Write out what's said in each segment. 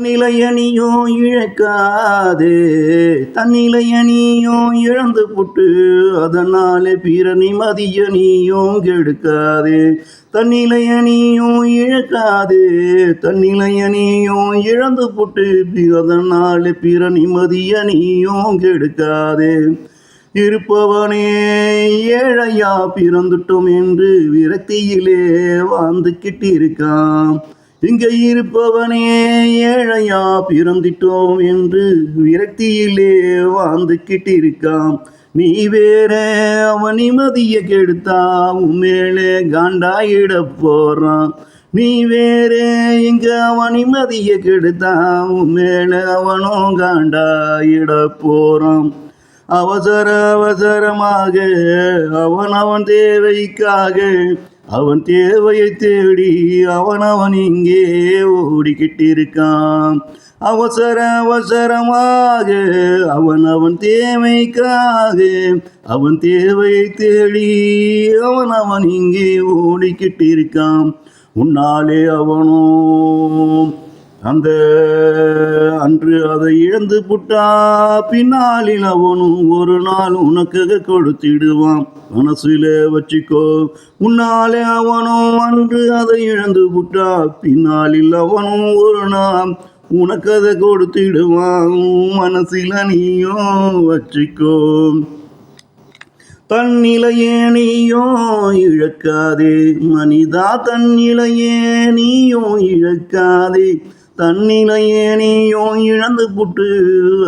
தன்னிலையணியோ இழக்காதே, தன்னிலையணியோ இழந்து புட்டு அதனாலே பிற நிம்மதியணியோ கெடுக்காதே. தன்னிலையணியோ இழக்காதே, தன்னிலையணியோ இழந்து புட்டு அதனாலே பிற நிம்மதியணியோ கெடுக்காதே. இருப்பவனே ஏழையா பிறந்துட்டோம் என்று விரக்தியிலே வாழ்ந்துக்கிட்டு இருக்கான். இங்கே இருப்பவனே ஏழையா பிறந்திட்டோம் என்று விரக்தியிலே வாழ்ந்துக்கிட்டு இருக்கான். நீ வேற அவன் நிம்மதிய கெடுத்தா உன் மேலே காண்டாயிட போறான். நீ வேற இங்க அவன் நிம்மதிய கெடுத்தா உன் மேலே அவனும் காண்டாயிட போறான். அவசர அவசரமாக அவன் தேவைக்காக அவன் தேவையை தேடி அவன் இங்கே ஓடிக்கிட்டு இருக்கான். அவசர அவசரமாக அவன் தேவைக்காக அவன் தேவையை தேடி அவன் இங்கே ஓடிக்கிட்டு இருக்கான். உன்னாலே அவனும் அந்த அன்று அதை இழந்து புட்டா பின்னாளில் அவனும் ஒரு நாள் உனக்காக கொடுத்திடுவான். மனசுல வச்சுக்கோ, உன்னாலே அவனும் அன்று அதை இழந்து புட்டா பின்னாளில் அவனும் ஒரு நாள் உனக்கதை கொடுத்திடுவான். மனசில நீயும் வச்சுக்கோ. தன்னிலையே நீயோ இழக்காதே மனிதா, தன்னிலையே நீயோ இழக்காதே. தன்னிலையே நீயோ இழந்து புட்டு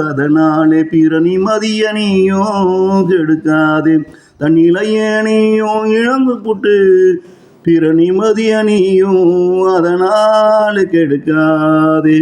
அதனாலே பிற நிம்மதிய நீயோ கெடுக்காதே. தன்னிலையே நீயோ இழந்து புட்டு பிற நிம்மதிய நீயோ அதனாலே கெடுக்காதே.